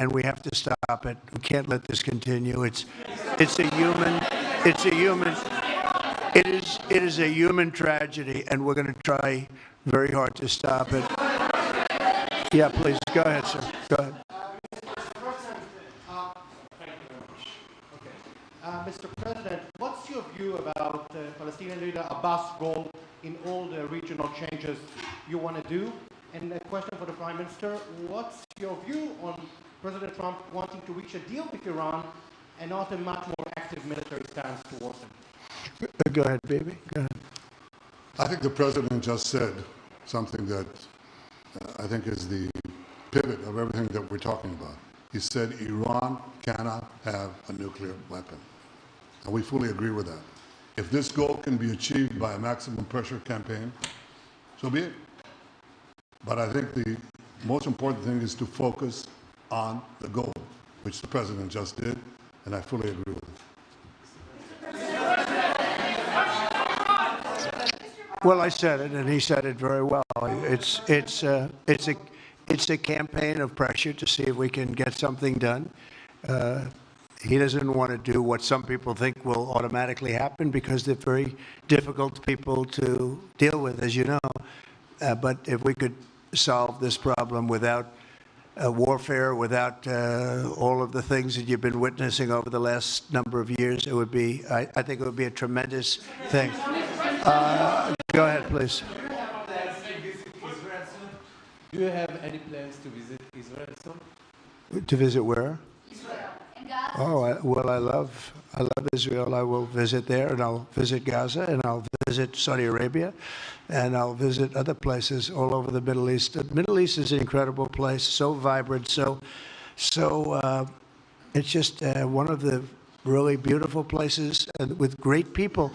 and we have to stop it. We can't let this continue. It's a human, it's a human, it is a human tragedy, and we're going to try very hard to stop it. Yeah, please, go ahead, sir. Go ahead. Mr. President, what's your view about Palestinian leader Abbas' role in all the regional changes you want to do? And a question for the Prime Minister, what's your view on President Trump wanting to reach a deal with Iran and not a much more active military stance towards him? Go ahead, baby. Go ahead. I think the President just said something that I think is the pivot of everything that we're talking about. He said Iran cannot have a nuclear weapon. And we fully agree with that. If this goal can be achieved by a maximum pressure campaign, so be it. But I think the most important thing is to focus on the goal, which the President just did, and I fully agree with it. Well, I said it, and he said it very well. It's a campaign of pressure to see if we can get something done. He doesn't want to do what some people think will automatically happen because they're very difficult people to deal with, as you know. But if we could solve this problem without warfare, without all of the things that you've been witnessing over the last number of years, it would be, I think it would be a tremendous thing. Go ahead, please. Do you have any plans to visit Israel soon? To visit where? Oh, well, I love Israel. I will visit there, and I'll visit Gaza, and I'll visit Saudi Arabia, and I'll visit other places all over the Middle East. The Middle East is an incredible place, so vibrant, so it's just one of the really beautiful places with great people.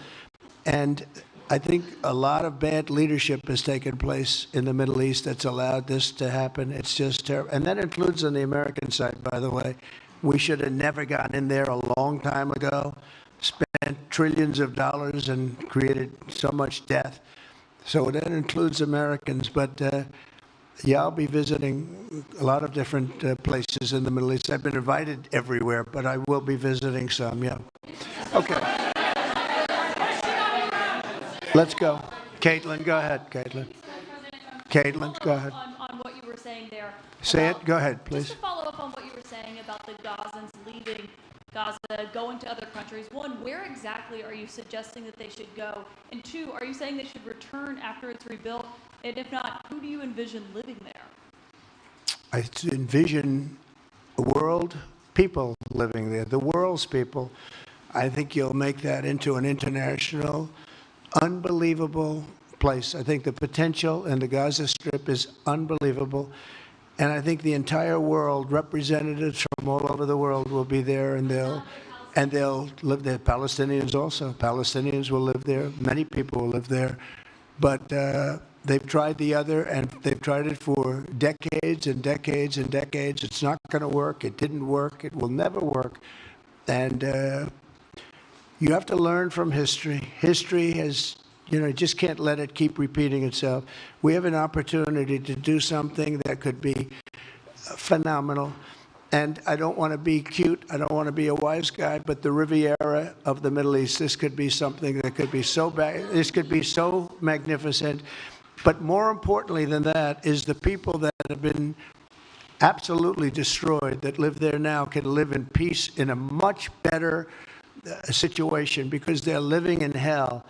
And I think a lot of bad leadership has taken place in the Middle East that's allowed this to happen. It's just terrible. And that includes on the American side, by the way. We should have never gotten in there a long time ago, spent trillions of dollars and created so much death. So that includes Americans. But yeah, I'll be visiting a lot of different places in the Middle East. I've been invited everywhere, but I will be visiting some, yeah. Okay. Let's go. Caitlin, go ahead, Caitlin. Caitlin, go ahead. On what you were saying there. Say it. Go ahead, please. Just to follow up on what you were saying about the Gazans leaving Gaza, going to other countries. One, where exactly are you suggesting that they should go? And two, are you saying they should return after it's rebuilt? And if not, who do you envision living there? I envision a world, people living there, the world's people. I think you'll make that into an international, unbelievable place. I think the potential in the Gaza Strip is unbelievable. And I think the entire world, representatives from all over the world will be there, and they'll live there. Palestinians also. Palestinians will live there. Many people will live there. But they've tried the other, and they've tried it for decades and decades and decades. It's not going to work. It didn't work. It will never work. And you have to learn from history. History has, you just can't let it keep repeating itself. We have an opportunity to do something that could be phenomenal. And I don't want to be cute. I don't want to be a wise guy, but the Riviera of the Middle East, this could be something that could be so bad. This could be so magnificent. But more importantly than that is the people that have been absolutely destroyed, that live there now, can live in peace in a much better situation because they're living in hell.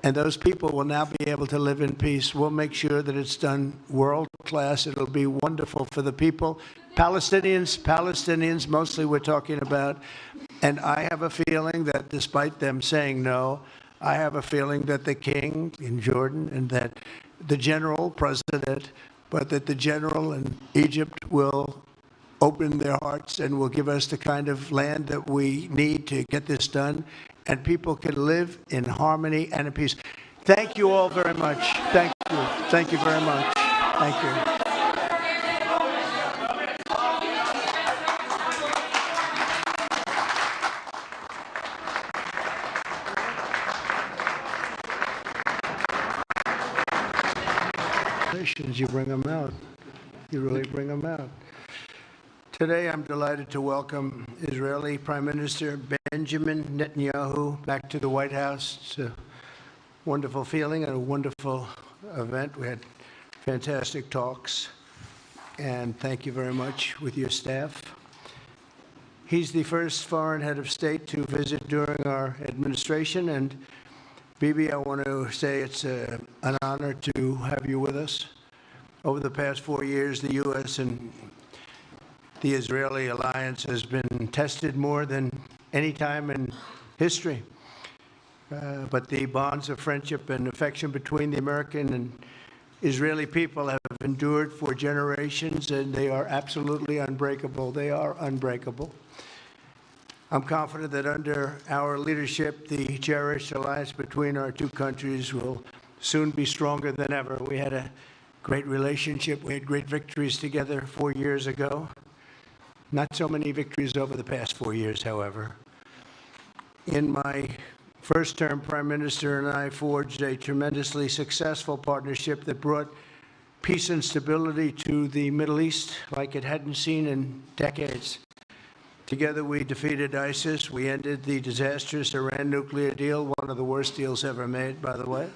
And those people will now be able to live in peace. We'll make sure that it's done world class. It'll be wonderful for the people. Palestinians mostly we're talking about. And I have a feeling that despite them saying no, I have a feeling that the king in Jordan and that the general president, but that the general in Egypt will open their hearts and will give us the kind of land that we need to get this done. And people can live in harmony and in peace. Thank you all very much. Thank you. Thank you very much. Thank you. You bring them out. You really bring them out. Today, I'm delighted to welcome Israeli Prime Minister Benjamin Netanyahu back to the White House. It's a wonderful feeling and a wonderful event. We had fantastic talks, and thank you very much with your staff. He's the first foreign head of state to visit during our administration, and Bibi, I want to say it's an honor to have you with us. Over the past 4 years, the U.S. and the Israeli alliance has been tested more than any time in history. But the bonds of friendship and affection between the American and Israeli people have endured for generations, and they are absolutely unbreakable. They are unbreakable. I'm confident that under our leadership, the cherished alliance between our two countries will soon be stronger than ever. We had a great relationship. We had great victories together 4 years ago. Not so many victories over the past 4 years, however. In my first term, Prime Minister and I forged a tremendously successful partnership that brought peace and stability to the Middle East like it hadn't seen in decades. Together, we defeated ISIS. We ended the disastrous Iran nuclear deal, one of the worst deals ever made, by the way,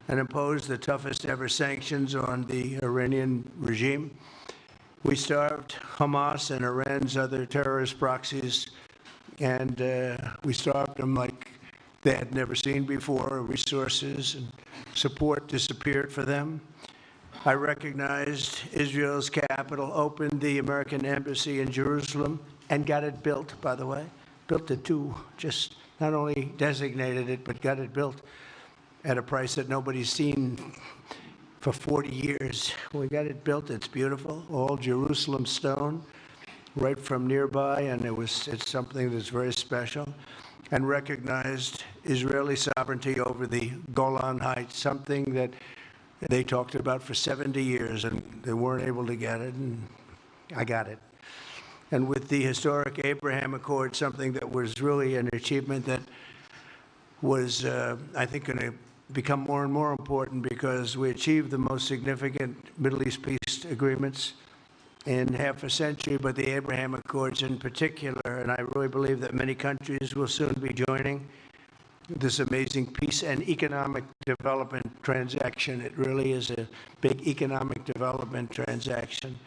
and imposed the toughest ever sanctions on the Iranian regime. We starved Hamas and Iran's other terrorist proxies, and we starved them like they had never seen before. Resources and support disappeared for them. I recognized Israel's capital, opened the American embassy in Jerusalem, and got it built, by the way. Built it too, just not only designated it, but got it built at a price that nobody's seen for 40 years. We got it built, it's beautiful, all Jerusalem stone, right from nearby, and it's something that's very special, and recognized Israeli sovereignty over the Golan Heights, something that they talked about for 70 years, and they weren't able to get it, and I got it. And with the historic Abraham Accord, something that was really an achievement that was, I think, going to become more and more important because we achieved the most significant Middle East peace agreements in half a century, but the Abraham Accords in particular, and I really believe that many countries will soon be joining this amazing peace and economic development transaction. It really is a big economic development transaction.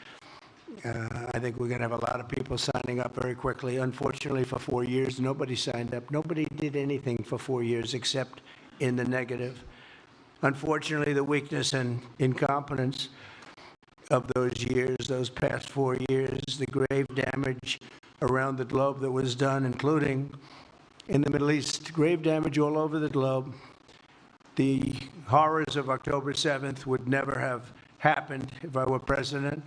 I think we're going to have a lot of people signing up very quickly. Unfortunately, for 4 years, nobody signed up. Nobody did anything for 4 years except in the negative. Unfortunately, the weakness and incompetence of those years, those past 4 years, the grave damage around the globe that was done, including in the Middle East, grave damage all over the globe. The horrors of October 7th would never have happened if I were president.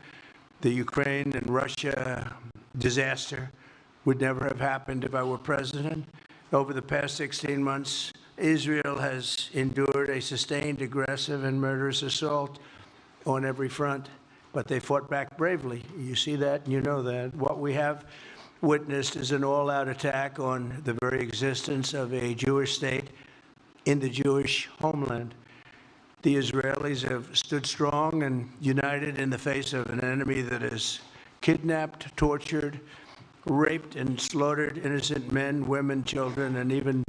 The Ukraine and Russia disaster would never have happened if I were president. Over the past 16 months, Israel has endured a sustained, aggressive, and murderous assault on every front, but they fought back bravely. You see that, and you know that. What we have witnessed is an all-out attack on the very existence of a Jewish state in the Jewish homeland. The Israelis have stood strong and united in the face of an enemy that has kidnapped, tortured, raped, and slaughtered innocent men, women, children, and even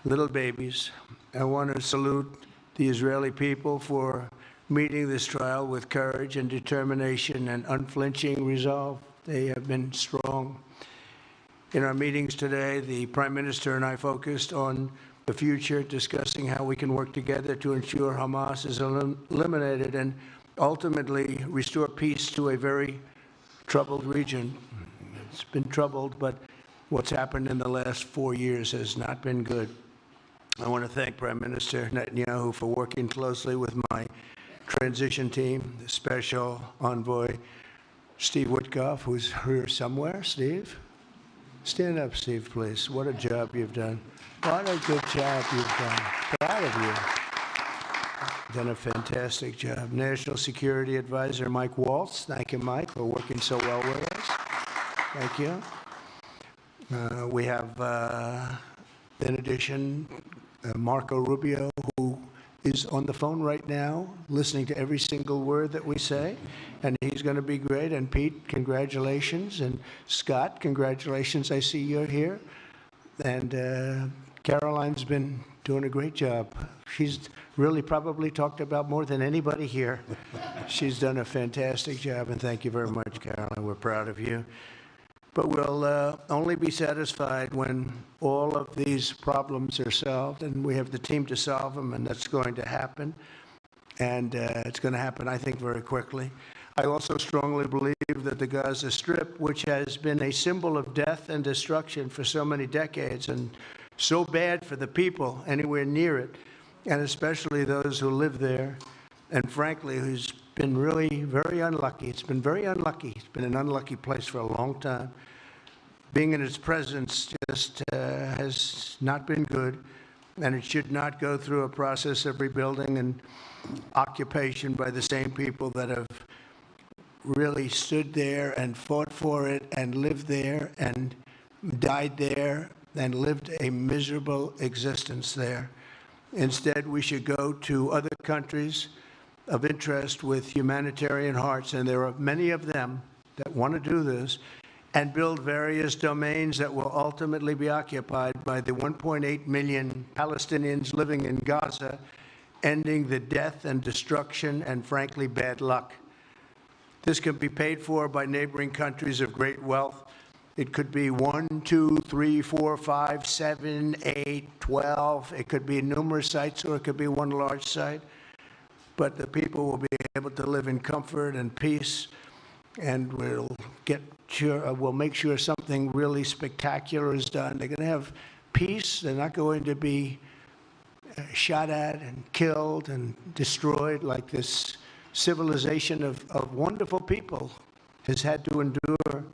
little babies. I want to salute the Israeli people for meeting this trial with courage and determination and unflinching resolve. They have been strong. In our meetings today, the Prime Minister and I focused on the future, discussing how we can work together to ensure Hamas is eliminated and ultimately restore peace to a very troubled region. It's been troubled, but what's happened in the last 4 years has not been good. I want to thank Prime Minister Netanyahu for working closely with my transition team, the Special Envoy Steve Witkoff, who's here somewhere. Steve? Stand up, Steve, please. What a job you've done. What a good job you've done. Proud of you. Done a fantastic job. National Security Advisor Mike Waltz. Thank you, Mike, for working so well with us. Thank you. We have, in addition, Marco Rubio, who is on the phone right now, listening to every single word that we say, and he's going to be great. And Pete, congratulations. And Scott, congratulations. I see you're here. And Caroline's been doing a great job. She's really probably talked about more than anybody here. She's done a fantastic job, and thank you very much, Caroline. We're proud of you. But we'll only be satisfied when all of these problems are solved, and we have the team to solve them, and that's going to happen. And it's going to happen, I think, very quickly. I also strongly believe that the Gaza Strip, which has been a symbol of death and destruction for so many decades, and so bad for the people anywhere near it, and especially those who live there, and frankly, who's been really very unlucky. It's been very unlucky. It's been an unlucky place for a long time. Being in its presence just has not been good, and it should not go through a process of rebuilding and occupation by the same people that have really stood there and fought for it and lived there and died there and lived a miserable existence there. Instead, we should go to other countries of interest with humanitarian hearts, and there are many of them that want to do this, and build various domains that will ultimately be occupied by the 1.8 million Palestinians living in Gaza, ending the death and destruction and, frankly, bad luck. This can be paid for by neighboring countries of great wealth. It could be 1, 2, 3, 4, 5, 7, 8, 12. It could be numerous sites, or it could be one large site. But the people will be able to live in comfort and peace, and we'll make sure something really spectacular is done. They're going to have peace. They're not going to be shot at and killed and destroyed like this civilization of wonderful people has had to endure.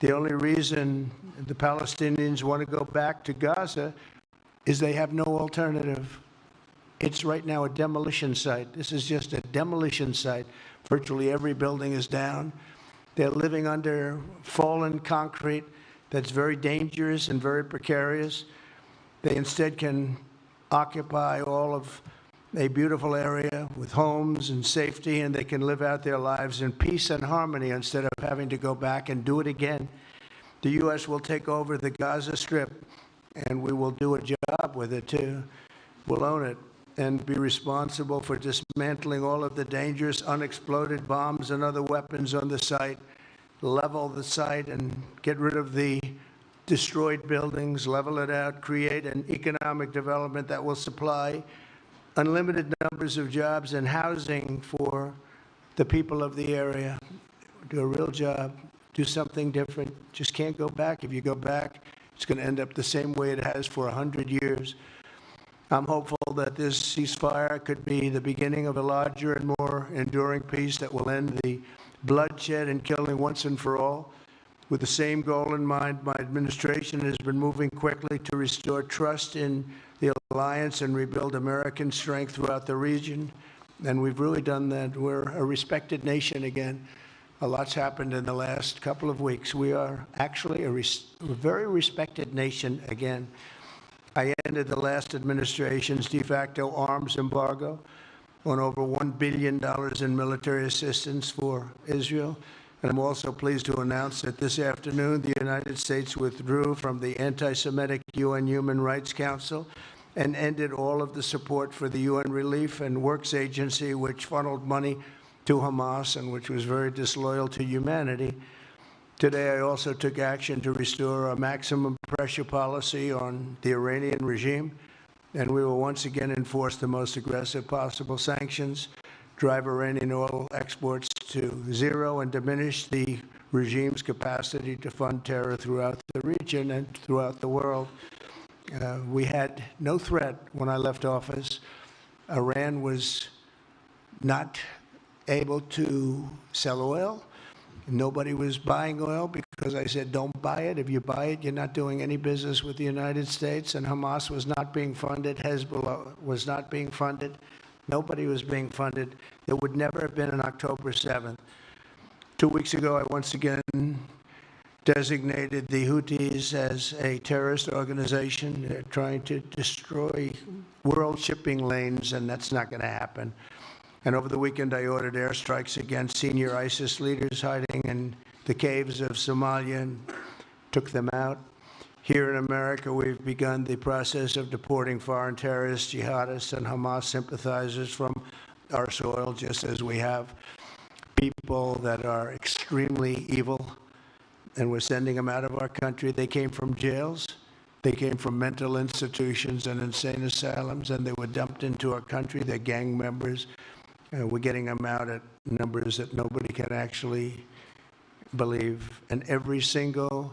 The only reason the Palestinians want to go back to Gaza is they have no alternative. It's right now a demolition site. This is just a demolition site. Virtually every building is down. They're living under fallen concrete that's very dangerous and very precarious. They instead can occupy all of a beautiful area with homes and safety, and they can live out their lives in peace and harmony instead of having to go back and do it again. The U.S. will take over the Gaza Strip, and we will do a job with it too. We'll own it and be responsible for dismantling all of the dangerous unexploded bombs and other weapons on the site, level the site and get rid of the destroyed buildings, level it out, create an economic development that will supply unlimited numbers of jobs and housing for the people of the area. Do a real job, do something different. Just can't go back. If you go back, it's going to end up the same way it has for 100 years. I'm hopeful that this ceasefire could be the beginning of a larger and more enduring peace that will end the bloodshed and killing once and for all. With the same goal in mind, my administration has been moving quickly to restore trust in the alliance and rebuild American strength throughout the region. And we've really done that. We're a respected nation again. A lot's happened in the last couple of weeks. We are actually a very respected nation again. I ended the last administration's de facto arms embargo on over $1 billion in military assistance for Israel. And I'm also pleased to announce that this afternoon, the United States withdrew from the anti-Semitic UN Human Rights Council and ended all of the support for the UN Relief and Works Agency, which funneled money to Hamas and which was very disloyal to humanity. Today, I also took action to restore a maximum pressure policy on the Iranian regime, and we will once again enforce the most aggressive possible sanctions, drive Iranian oil exports to zero, and diminish the regime's capacity to fund terror throughout the region and throughout the world. We had no threat when I left office. Iran was not able to sell oil. Nobody was buying oil because I said, don't buy it. If you buy it, you're not doing any business with the United States. And Hamas was not being funded. Hezbollah was not being funded. Nobody was being funded. There would never have been an October 7th. 2 weeks ago, I once again designated the Houthis as a terrorist organization. They're trying to destroy world shipping lanes, and that's not going to happen. And over the weekend, I ordered airstrikes against senior ISIS leaders hiding in the caves of Somalia and took them out. Here in America, we've begun the process of deporting foreign terrorists, jihadists, and Hamas sympathizers from our soil, just as we have people that are extremely evil, and we're sending them out of our country. They came from jails. They came from mental institutions and insane asylums, and they were dumped into our country. They're gang members. We're getting them out at numbers that nobody can actually believe. And every single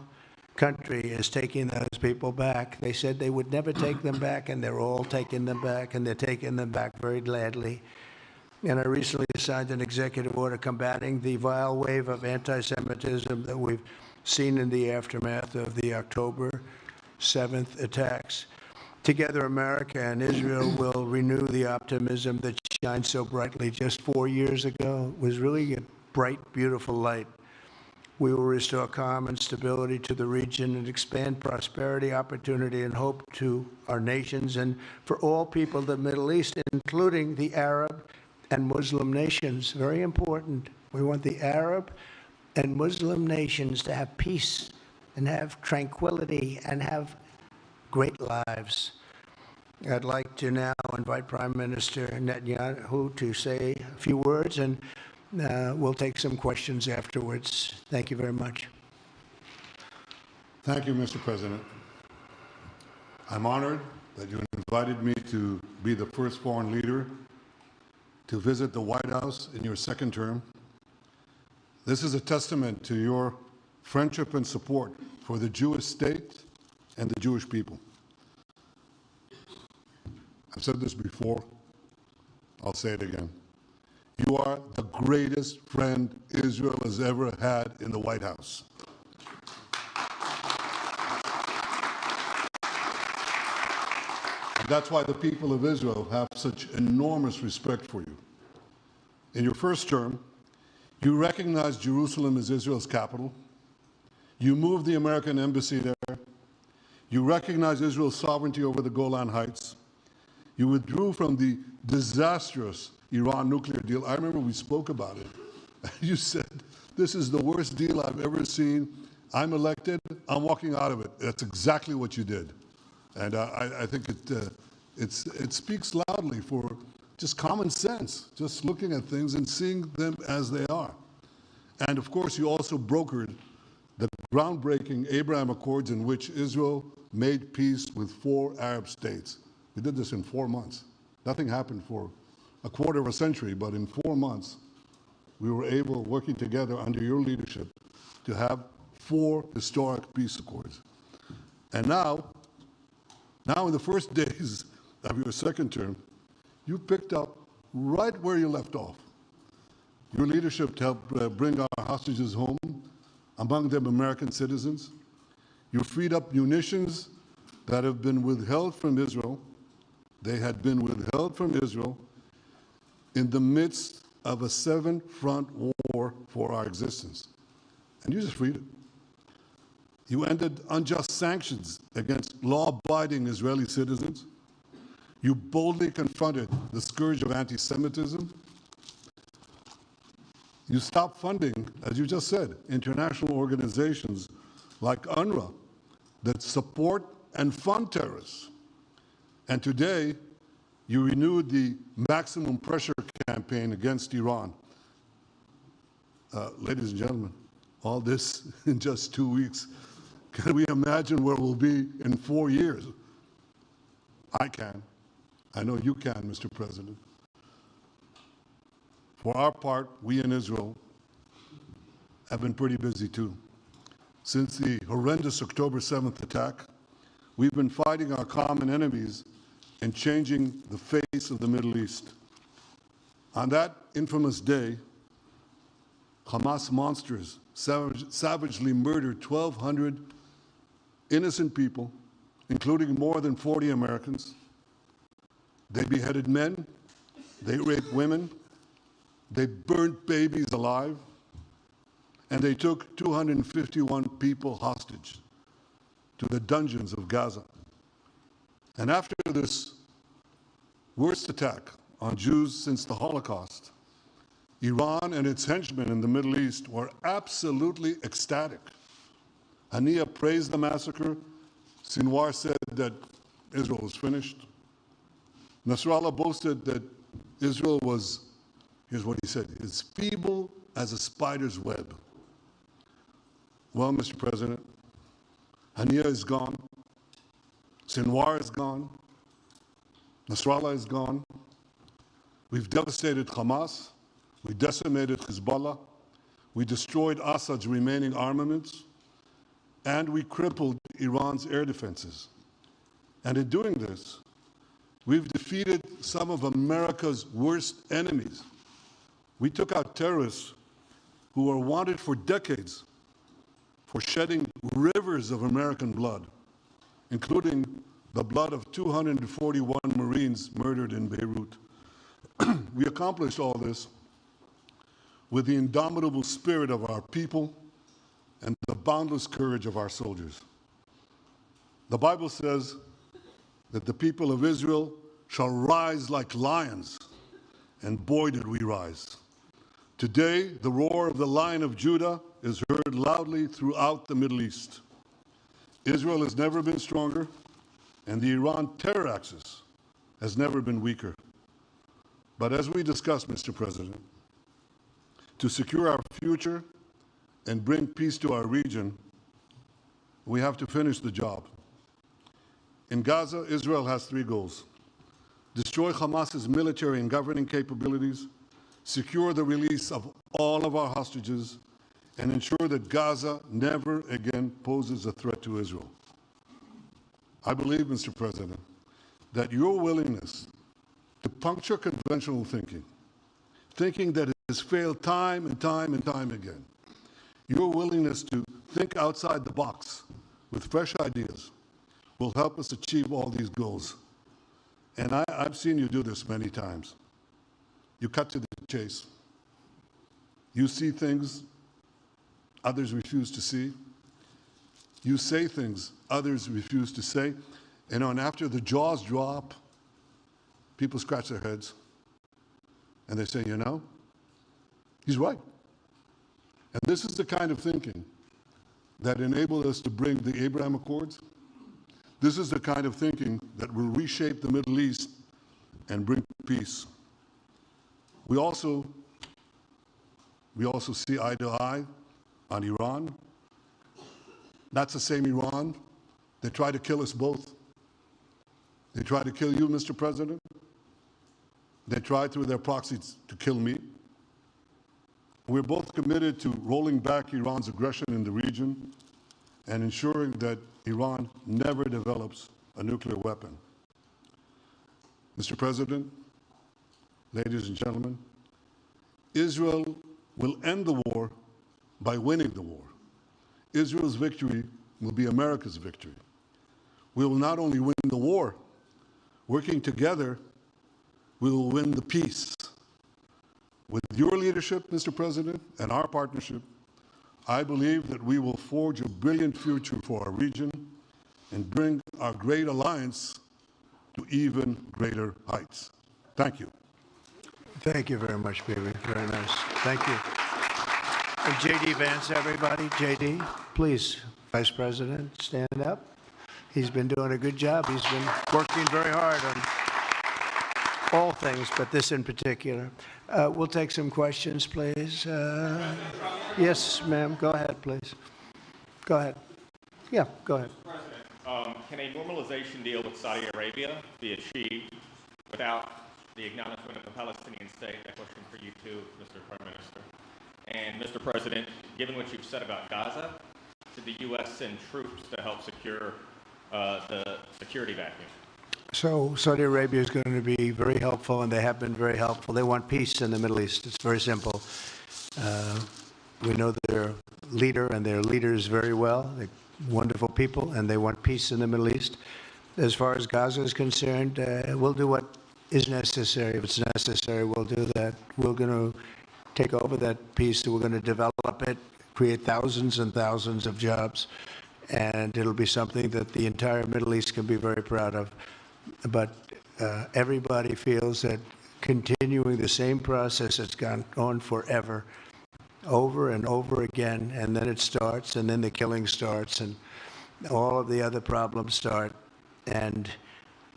country is taking those people back. They said they would never take them back, and they're all taking them back, and they're taking them back very gladly. And I recently signed an executive order combating the vile wave of anti-Semitism that we've seen in the aftermath of the October 7th attacks. Together, America and Israel will renew the optimism that shined so brightly just 4 years ago. It was really a bright, beautiful light. We will restore calm and stability to the region and expand prosperity, opportunity, and hope to our nations and for all people of the Middle East, including the Arab and Muslim nations. Very important. We want the Arab and Muslim nations to have peace and have tranquility and have great lives. I'd like to now invite Prime Minister Netanyahu to say a few words, and we'll take some questions afterwards. Thank you very much. Thank you, Mr. President. I'm honored that you invited me to be the first foreign leader to visit the White House in your second term. This is a testament to your friendship and support for the Jewish state and the Jewish people. I've said this before, I'll say it again. You are the greatest friend Israel has ever had in the White House. And that's why the people of Israel have such enormous respect for you. In your first term, you recognized Jerusalem as Israel's capital. You moved the American embassy there. You recognized Israel's sovereignty over the Golan Heights. You withdrew from the disastrous Iran nuclear deal. I remember we spoke about it. You said, this is the worst deal I've ever seen. I'm elected, I'm walking out of it. That's exactly what you did. And I think it speaks loudly for just common sense, just looking at things and seeing them as they are. And of course, you also brokered the groundbreaking Abraham Accords in which Israel made peace with 4 Arab states. We did this in 4 months. Nothing happened for a quarter of a century, but in 4 months, we were able, working together under your leadership, to have 4 historic peace accords. And now in the first days of your second term, you picked up right where you left off. Your leadership helped bring our hostages home, among them American citizens. You freed up munitions that have been withheld from Israel. They had been withheld from Israel in the midst of a 7-front war for our existence. And you just freed it. You ended unjust sanctions against law-abiding Israeli citizens. You boldly confronted the scourge of anti-Semitism. You stopped funding, as you just said, international organizations like UNRWA that support and fund terrorists. And today, you renewed the maximum pressure campaign against Iran. Ladies and gentlemen, all this in just 2 weeks. Can we imagine where we'll be in 4 years? I can. I know you can, Mr. President. For our part, we in Israel have been pretty busy too. Since the horrendous October 7th attack, we've been fighting our common enemies and changing the face of the Middle East. On that infamous day, Hamas monsters savagely murdered 1,200 innocent people, including more than 40 Americans. They beheaded men, they raped women, they burnt babies alive, and they took 251 people hostage to the dungeons of Gaza. And after this worst attack on Jews since the Holocaust, Iran and its henchmen in the Middle East were absolutely ecstatic. Haniya praised the massacre. Sinwar said that Israel was finished. Nasrallah boasted that Israel was, here's what he said, as feeble as a spider's web. Well, Mr. President, Haniya is gone. Sinwar is gone. Nasrallah is gone. We've devastated Hamas. We decimated Hezbollah. We destroyed Assad's remaining armaments. And we crippled Iran's air defenses. And in doing this, we've defeated some of America's worst enemies. We took out terrorists who were wanted for decades for shedding rivers of American blood, including the blood of 241 Marines murdered in Beirut. We accomplished all this with the indomitable spirit of our people and the boundless courage of our soldiers. The Bible says that the people of Israel shall rise like lions, and boy did we rise. Today, the roar of the Lion of Judah is heard loudly throughout the Middle East. Israel has never been stronger, and the Iran terror axis has never been weaker. But as we discussed, Mr. President, to secure our future and bring peace to our region, we have to finish the job. In Gaza, Israel has three goals: destroy Hamas's military and governing capabilities, secure the release of all of our hostages, and ensure that Gaza never again poses a threat to Israel. I believe, Mr. President, that your willingness to puncture conventional thinking that has failed time and time and time again, your willingness to think outside the box with fresh ideas will help us achieve all these goals. And I've seen you do this many times. You cut to the chase. You see things others refuse to see. You say things others refuse to say. And after the jaws drop, people scratch their heads and they say, you know, he's right. And this is the kind of thinking that enabled us to bring the Abraham Accords. This is the kind of thinking that will reshape the Middle East and bring peace. We also see eye to eye on Iran. That's the same Iran that tried to kill us both. They tried to kill you, Mr. President. They tried through their proxies to kill me. We're both committed to rolling back Iran's aggression in the region and ensuring that Iran never develops a nuclear weapon. Mr. President, ladies and gentlemen, Israel will end the war by winning the war. Israel's victory will be America's victory. We will not only win the war, working together, we will win the peace. With your leadership, Mr. President, and our partnership, I believe that we will forge a brilliant future for our region and bring our great alliance to even greater heights. Thank you. Thank you very much, baby. Very nice. Thank you. And J.D. Vance, everybody. J.D., please, Vice President, stand up. He's been doing a good job. He's been working very hard on all things, but this in particular. We'll take some questions, please. Yes, ma'am. Go ahead, please. Go ahead. Yeah, go ahead. Can a normalization deal with Saudi Arabia be achieved without the acknowledgement of the Palestinian state? A question for you too, Mr. Prime Minister. And Mr. President, given what you've said about Gaza, should the U.S. send troops to help secure the security vacuum? So Saudi Arabia is going to be very helpful, and they have been very helpful. They want peace in the Middle East. It's very simple. We know their leader and their leaders very well. They're wonderful people, and they want peace in the Middle East. As far as Gaza is concerned, we'll do what is necessary. If it's necessary, we'll do that. We're going to take over that peace. We're going to develop it, create thousands and thousands of jobs, and it'll be something that the entire Middle East can be very proud of. But everybody feels that continuing the same process that's gone on forever, over and over again, and then it starts, and then the killing starts, and all of the other problems start, and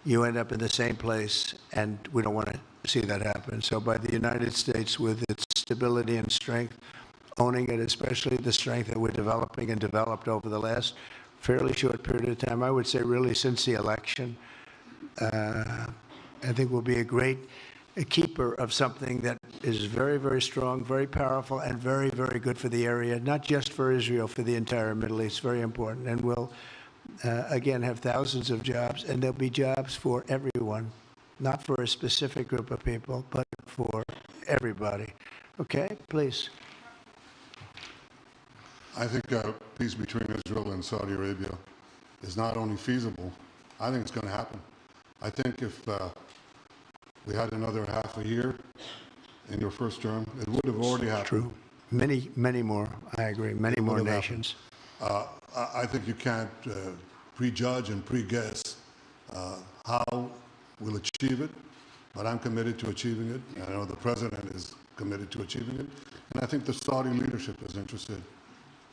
you end up in the same place, and we don't want to see that happen. So by the United States, with its stability and strength, owning it, especially the strength that we're developing and developed over the last fairly short period of time, I would say really since the election, I think we'll be a great keeper of something that is very, very strong, very powerful, and very, very good for the area, not just for Israel, for the entire Middle East. Very important. And we'll, again, have thousands of jobs, and there'll be jobs for everyone, not for a specific group of people, but for everybody. Okay? Please. I think peace between Israel and Saudi Arabia is not only feasible, I think it's going to happen. I think if we had another half a year in your first term, it would have already happened. True. Many, many more. I agree. Many more would have nations. I think you can't prejudge and pre-guess how we'll achieve it, but I'm committed to achieving it. And I know the president is committed to achieving it, and I think the Saudi leadership is interested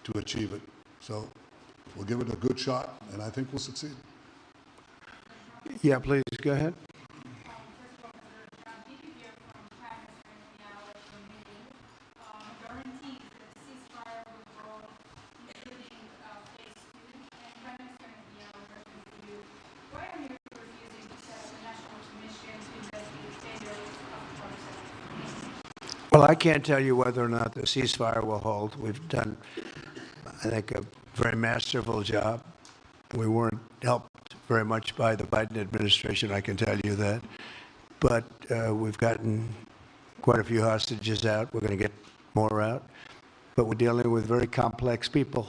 to achieve it. So we'll give it a good shot, and I think we'll succeed. Yeah, please, go ahead. Well, I can't tell you whether or not the ceasefire will hold. We've done, I think, a very masterful job. We weren't helped very much by the Biden administration, I can tell you that. But we've gotten quite a few hostages out. We're going to get more out. But we're dealing with very complex people.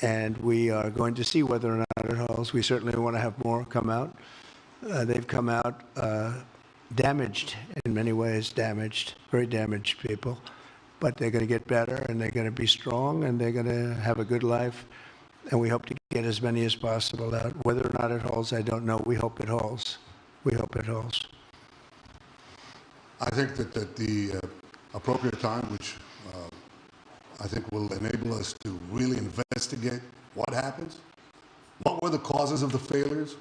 And we are going to see whether or not it holds. We certainly want to have more come out. They've come out damaged, in many ways damaged, very damaged people. But they're going to get better, and they're going to be strong, and they're going to have a good life. And we hope to get as many as possible out. Whether or not it holds, I don't know. We hope it holds. We hope it holds. I think that the appropriate time, which I think will enable us to really investigate what happens, what were the causes of the failures,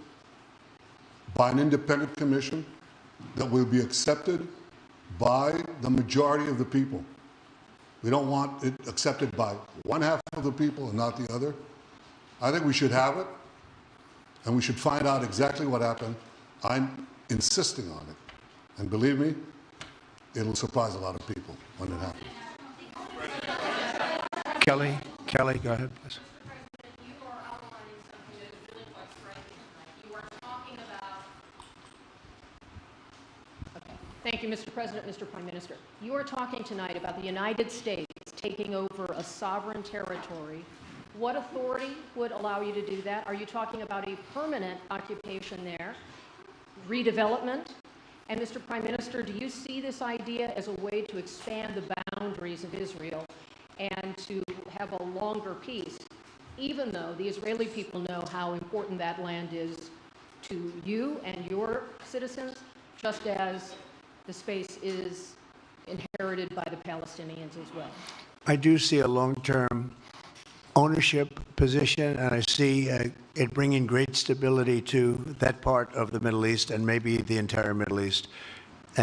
by an independent commission that will be accepted by the majority of the people. We don't want it accepted by one half of the people and not the other. I think we should have it, and we should find out exactly what happened. I'm insisting on it. And believe me, it'll surprise a lot of people when it happens. Kelly, go ahead, please. Thank you, Mr. President, Mr. Prime Minister. You are talking tonight about the United States taking over a sovereign territory. What authority would allow you to do that? Are you talking about a permanent occupation there, redevelopment? And Mr. Prime Minister, do you see this idea as a way to expand the boundaries of Israel and to have a longer peace, even though the Israeli people know how important that land is to you and your citizens, just as the space is inherited by the Palestinians as well? I do see a long-term ownership position, and I see it bringing great stability to that part of the Middle East and maybe the entire Middle East.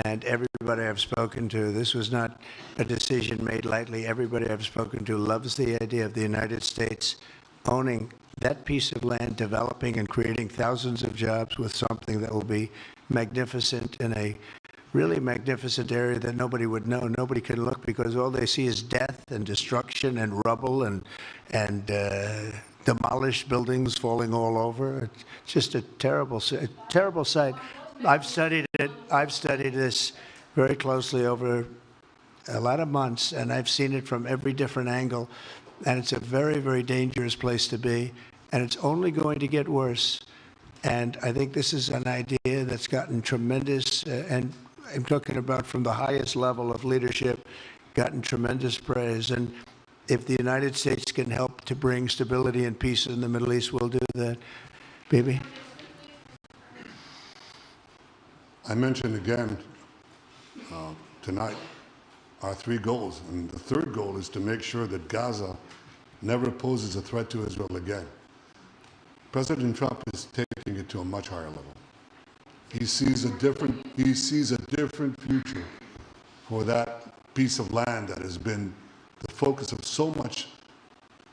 And everybody I've spoken to, this was not a decision made lightly. Everybody I've spoken to loves the idea of the United States owning that piece of land, developing and creating thousands of jobs with something that will be magnificent in a really magnificent area that nobody would know. Nobody can look because all they see is death and destruction and rubble and demolished buildings falling all over. It's just a terrible sight. I've studied it. I've studied this very closely over a lot of months, and I've seen it from every different angle. And it's a very, very dangerous place to be, and it's only going to get worse. And I think this is an idea that's gotten tremendous, and I'm talking about from the highest level of leadership, gotten tremendous praise. And if the United States can help to bring stability and peace in the Middle East, we'll do that. Bibi? I mentioned again tonight our 3 goals, and the third goal is to make sure that Gaza never poses a threat to Israel again. President Trump is taking it to a much higher level. He sees a different future for that piece of land that has been the focus of so much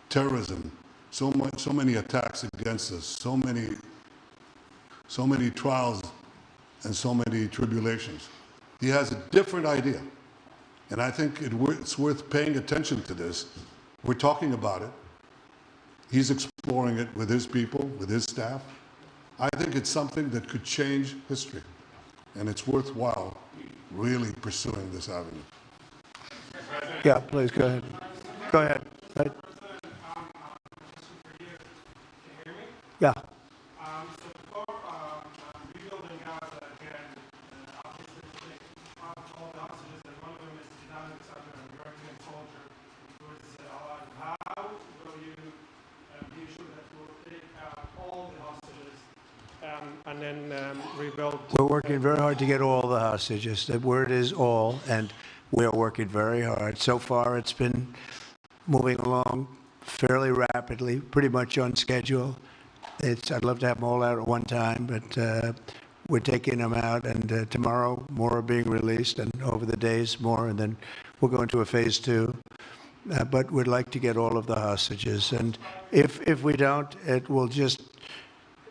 terrorism, so many attacks against us, so many trials and so many tribulations. He has a different idea. And I think it's worth paying attention to this. We're talking about it. He's exploring it with his people, with his staff. I think it's something that could change history. And it's worthwhile really pursuing this avenue. Yeah, please, go ahead. Go ahead. Right. Yeah. So before rebuilding Gaza again, obviously all the hostages, and one of them is Zidan Alexander, an American soldier who is alive. How will you be sure that you will take out all the hostages and then rebuild? We're working very hard to get all the hostages. The word is all, and we are working very hard. So far, it's been moving along fairly rapidly, pretty much on schedule. I'd love to have them all out at one time, but we're taking them out, and tomorrow more are being released, and over the days more, and then we'll go into a phase 2. But we'd like to get all of the hostages, and if we don't, it will just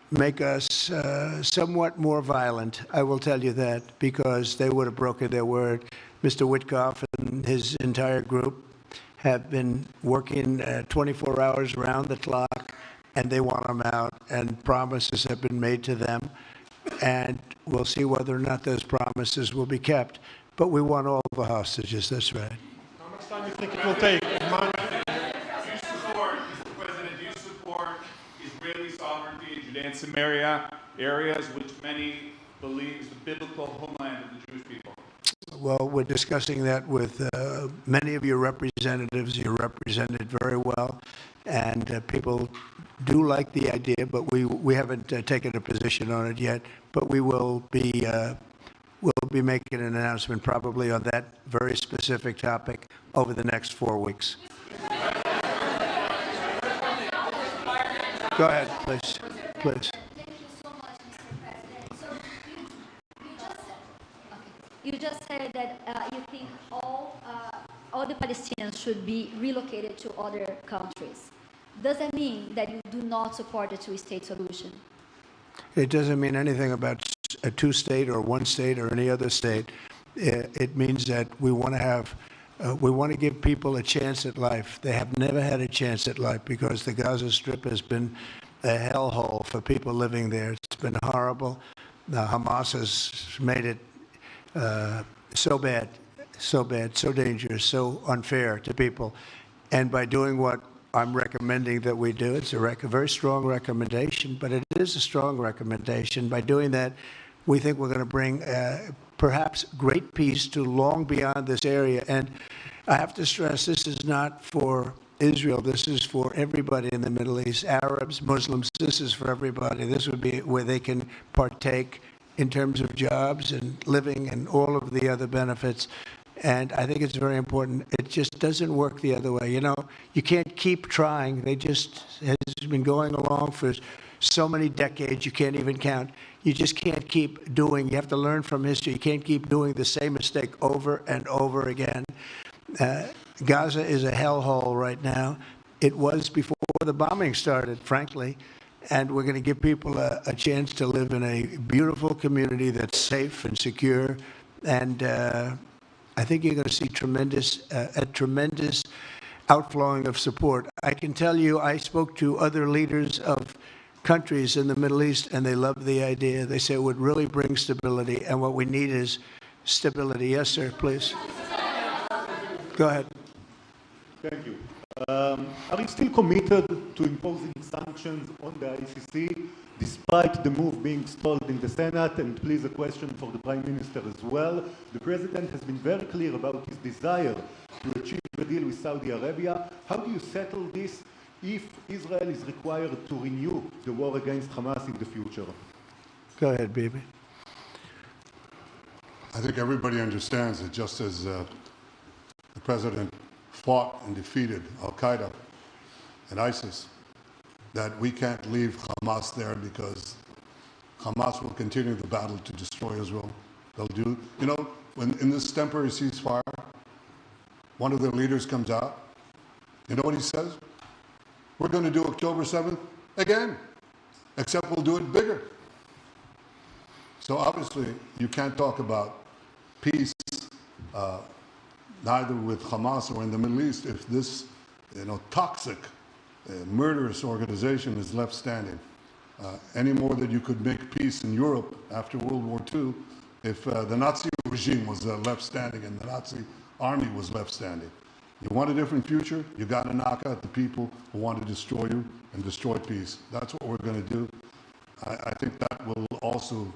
make us somewhat more violent. I will tell you that, because they would have broken their word. Mr. Witkoff and his entire group have been working 24 hours around the clock, and they want them out, and promises have been made to them, and we'll see whether or not those promises will be kept. But we want all the hostages, that's right. How much time do you think it will take? Mr. President, do you support Israeli sovereignty in Judea and Samaria, areas which many believe is the biblical homeland of the Jewish people? Well, we're discussing that with many of your representatives. You're represented very well, and people do like the idea, but we haven't taken a position on it yet. But we will be making an announcement probably on that very specific topic over the next 4 weeks. Go ahead, please. Please. You just said that you think all the Palestinians should be relocated to other countries. Does that mean that you do not support a two-state solution? It doesn't mean anything about a 2-state or 1 state or any other state. It means that we want to give people a chance at life. They have never had a chance at life because the Gaza Strip has been a hellhole for people living there. It's been horrible. Hamas has made it so bad, so dangerous, so unfair to people. And by doing what I'm recommending that we do, it's a very strong recommendation, but it is a strong recommendation. By doing that, we think we're going to bring perhaps great peace to long beyond this area. And I have to stress, this is not for Israel. This is for everybody in the Middle East, Arabs, Muslims. This is for everybody. This would be where they can partake in terms of jobs and living and all of the other benefits. And I think it's very important. It just doesn't work the other way. You know, you can't keep trying. They just has been going along for so many decades, you can't even count. You just can't keep doing. You have to learn from history. You can't keep doing the same mistake over and over again. Gaza is a hellhole right now. It was before the bombing started, frankly. And we're going to give people a chance to live in a beautiful community that's safe and secure. And I think you're going to see a tremendous outflowing of support. I can tell you, I spoke to other leaders of countries in the Middle East, and they love the idea. They say it would really bring stability, and what we need is stability. Yes, sir, please. Go ahead. Thank you. Are you still committed to imposing sanctions on the ICC, despite the move being stalled in the Senate? And please, a question for the Prime Minister as well. The President has been very clear about his desire to achieve a deal with Saudi Arabia. How do you settle this if Israel is required to renew the war against Hamas in the future? Go ahead, Bibi. I think everybody understands that just as the president fought and defeated Al-Qaeda and ISIS, that we can't leave Hamas there because Hamas will continue the battle to destroy Israel. They'll do, you know, when in this temporary ceasefire, one of their leaders comes out, you know what he says? We're going to do October 7th again, except we'll do it bigger. So obviously, you can't talk about peace neither with Hamas or in the Middle East if this, you know, toxic, murderous organization is left standing. Any more than you could make peace in Europe after World War II if the Nazi regime was left standing and the Nazi army was left standing. You want a different future? You got to knock out the people who want to destroy you and destroy peace. That's what we're going to do. I think that will also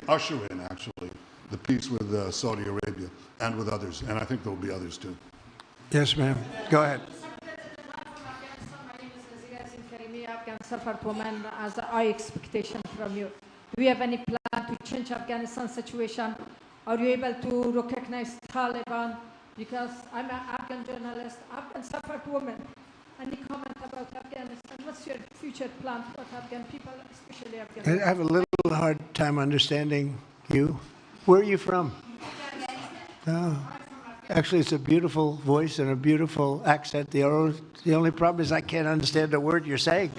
usher in, actually, the peace with Saudi Arabia and with others. And I think there will be others, too. Yes, ma'am. Go ahead. Afghan suffered women as a high expectation from you. Do you have any plan to change Afghanistan situation? Are you able to recognize Taliban? Because I'm an Afghan journalist, Afghan suffered women. Any comment about Afghanistan? What's your future plan for Afghan people, especially Afghanistan? I have a little hard time understanding you. Where are you from? Oh. Actually, it's a beautiful voice and a beautiful accent. The only problem is I can't understand a word you're saying.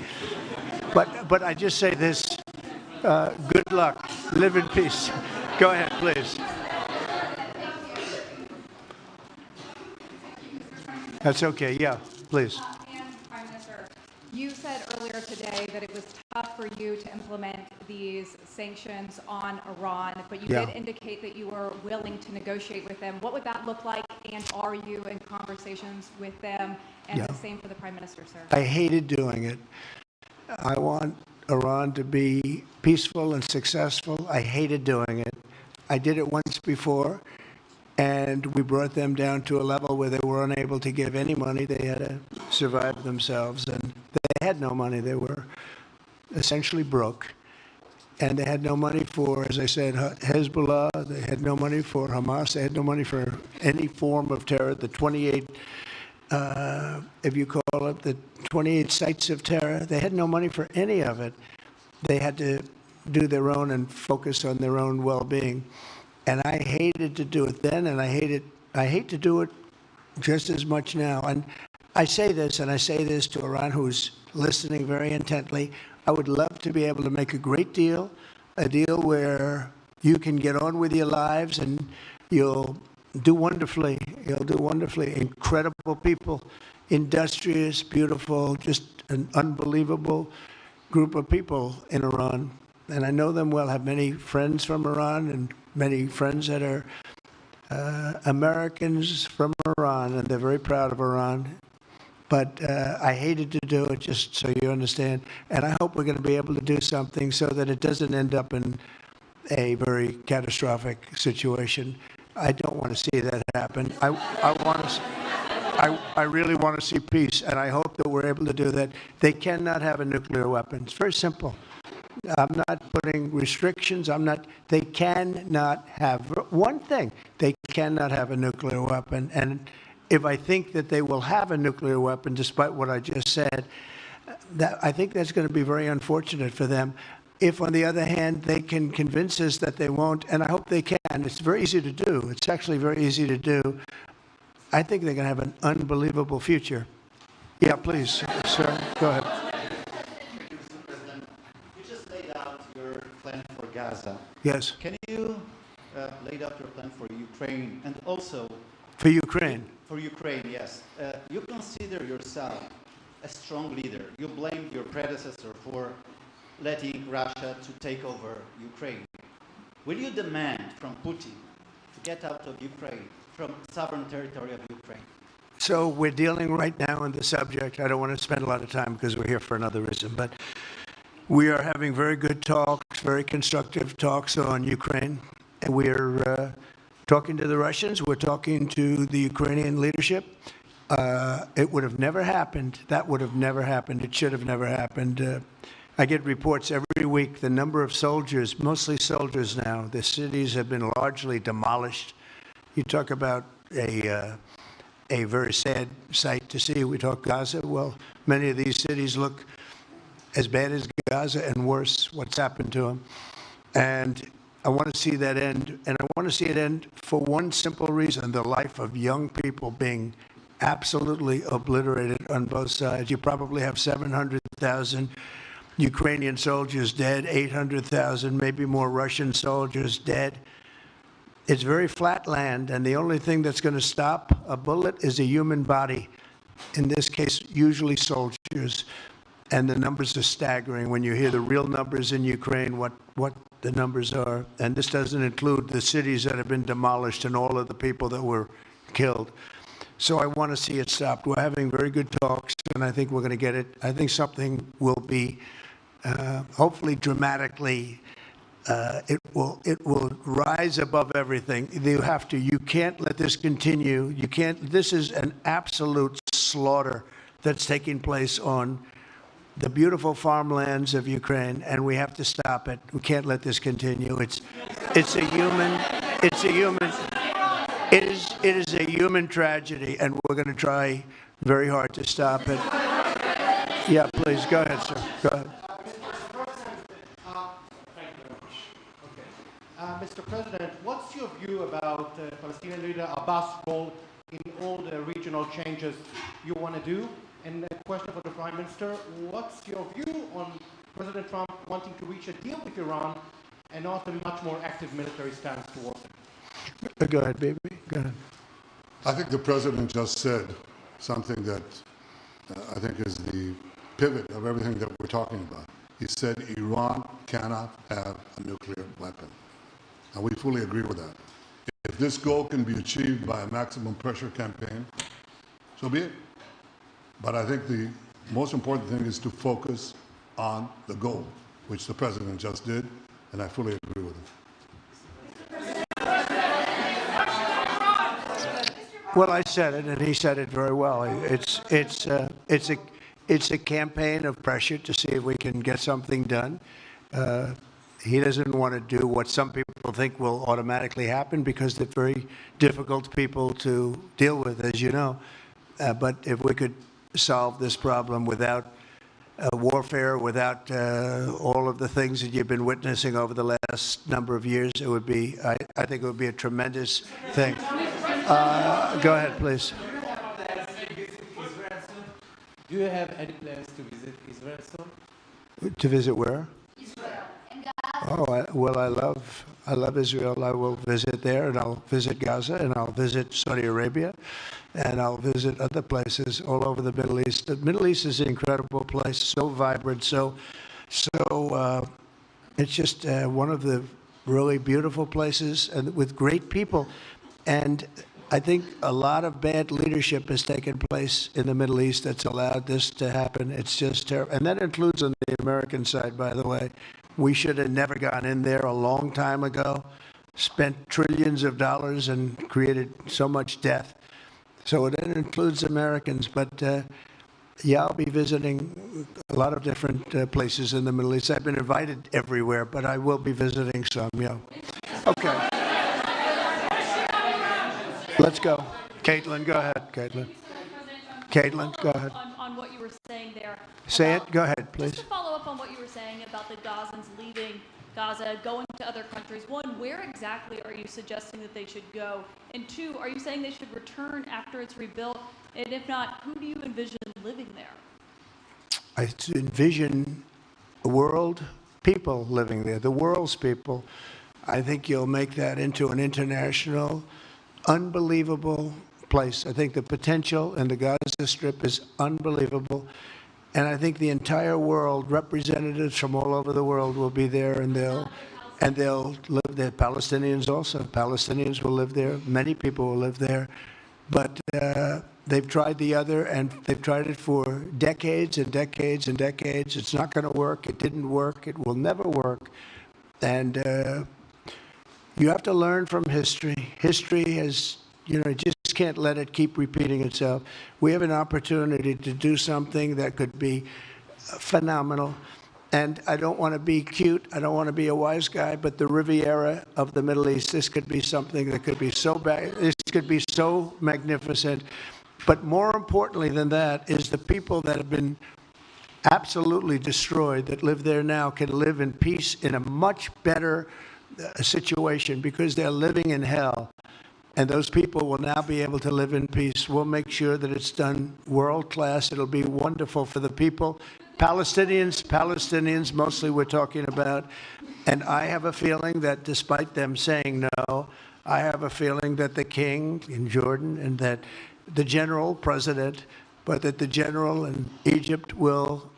But I just say this, good luck. Live in peace. Go ahead, please. That's okay. Yeah, please. Prime Minister, you said earlier today that it was tough for you to implement these sanctions on Iran, but you did indicate that you were willing to negotiate with them. What would that look like, and are you in conversations with them? And the same for the Prime Minister, sir. I hated doing it. I want Iran to be peaceful and successful. I hated doing it. I did it once before, and we brought them down to a level where they were unable to give any money. They had to survive themselves, and they had no money. They were essentially broke, and they had no money for, as I said, Hezbollah. They had no money for Hamas. They had no money for any form of terror. The 28, if you call it, the 28 sites of terror, they had no money for any of it. They had to do their own and focus on their own well-being. And I hated to do it then, and I hate to do it just as much now. And I say this, and I say this to Iran, who's listening very intently. I would love to be able to make a great deal, a deal where you can get on with your lives and you'll do wonderfully. You'll do wonderfully. Incredible people, industrious, beautiful, just an unbelievable group of people in Iran. And I know them well, have many friends from Iran and many friends that are Americans from Iran, and they're very proud of Iran. But I hated to do it, just so you understand. And I hope we're going to be able to do something so that it doesn't end up in a very catastrophic situation. I don't want to see that happen. I really want to see peace, and I hope that we're able to do that. They cannot have a nuclear weapon. It's very simple. I'm not putting restrictions. They cannot have one thing. They cannot have a nuclear weapon. And if I think that they will have a nuclear weapon, despite what I just said, I think that's going to be very unfortunate for them. If, on the other hand, they can convince us that they won't, and I hope they can, it's very easy to do. It's actually very easy to do. I think they're going to have an unbelievable future. Yeah, please, sir, go ahead. You just laid out your plan for Gaza. Yes. Can you lay out your plan for Ukraine and also... For Ukraine? For Ukraine, yes. You consider yourself a strong leader. You blamed your predecessor for letting Russia to take over Ukraine. Will you demand from Putin to get out of Ukraine, from sovereign territory of Ukraine? So we're dealing right now on the subject. I don't want to spend a lot of time because we're here for another reason, but we are having very good talks, very constructive talks on Ukraine. And we're talking to the Russians. We're talking to the Ukrainian leadership. it would have never happened. That would have never happened. It should have never happened. I get reports every week, the number of soldiers, mostly soldiers now, the cities have been largely demolished. You talk about a very sad sight to see. We talk Gaza. Well, many of these cities look as bad as Gaza and worse, what's happened to them. And I want to see that end. And I want to see it end for one simple reason, the life of young people being absolutely obliterated on both sides. You probably have 700,000 Ukrainian soldiers dead, 800,000, maybe more Russian soldiers dead. It's very flat land, and the only thing that's going to stop a bullet is a human body. In this case, usually soldiers. And the numbers are staggering when you hear the real numbers in Ukraine, what the numbers are. And this doesn't include the cities that have been demolished and all of the people that were killed. So I want to see it stopped. We're having very good talks, and I think we're going to get it. I think something will be hopefully dramatically, it will rise above everything. You can't let this continue. This is an absolute slaughter that's taking place on the beautiful farmlands of Ukraine, and we have to stop it. We can't let this continue. It is a human tragedy, and we're going to try very hard to stop it. Yeah, please, go ahead, sir. Go ahead. Mr. President, what's your view about Palestinian leader Abbas' role in all the regional changes you want to do? And a question for the Prime Minister, what's your view on President Trump wanting to reach a deal with Iran and also a much more active military stance towards it? Go ahead, baby. Go ahead. I think the president just said something that I think is the pivot of everything that we're talking about. He said Iran cannot have a nuclear weapon. And we fully agree with that. If this goal can be achieved by a maximum pressure campaign, so be it. But I think the most important thing is to focus on the goal, which the president just did, and I fully agree with him. Well, I said it, and he said it very well. It's a campaign of pressure to see if we can get something done. He doesn't want to do what some people think will automatically happen because they're very difficult people to deal with, as you know. But if we could solve this problem without warfare, without all of the things that you've been witnessing over the last number of years, it would be, I think it would be a tremendous thing. Go ahead, please. Do you have any plans to visit Israel soon? To visit where? Oh, I love Israel. I will visit there, and I'll visit Gaza, and I'll visit Saudi Arabia, and I'll visit other places all over the Middle East. The Middle East is an incredible place, so vibrant, so it's just one of the really beautiful places and with great people. And I think a lot of bad leadership has taken place in the Middle East that's allowed this to happen. It's just terrible. And that includes on the American side, by the way. We should have never gone in there a long time ago, spent trillions of dollars and created so much death. So it includes Americans. But yeah, I'll be visiting a lot of different places in the Middle East. I've been invited everywhere, but I will be visiting some, yeah. Okay. Let's go. Caitlin, go ahead, Caitlin. Caitlin, go ahead. On what you were saying there. Say it. Go ahead, please. Just to follow up on what you were saying about the Gazans leaving Gaza, going to other countries. One, where exactly are you suggesting that they should go? And two, are you saying they should return after it's rebuilt? And if not, who do you envision living there? I envision a world, people living there, the world's people. I think you'll make that into an international, unbelievable place. I think the potential in the Gaza Strip is unbelievable. And I think the entire world, representatives from all over the world will be there, and they'll live there. Palestinians also. Palestinians will live there. Many people will live there. But they've tried the other, and they've tried it for decades and decades and decades. It's not going to work. It didn't work. It will never work. And you have to learn from history. History has, you just can't let it keep repeating itself. We have an opportunity to do something that could be phenomenal. And I don't want to be cute, I don't want to be a wise guy, but the Riviera of the Middle East, this could be something that could be so bad, this could be so magnificent. But more importantly than that is the people that have been absolutely destroyed that live there now can live in peace in a much better situation because they're living in hell. And those people will now be able to live in peace. We'll make sure that it's done world class. It'll be wonderful for the people. Palestinians mostly we're talking about. And I have a feeling that despite them saying no, I have a feeling that the king in Jordan and that the general president, but that the general in Egypt will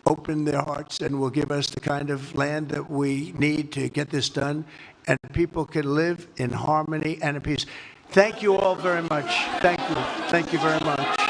open their hearts and will give us the kind of land that we need to get this done, and people can live in harmony and in peace. Thank you all very much. Thank you. Thank you very much.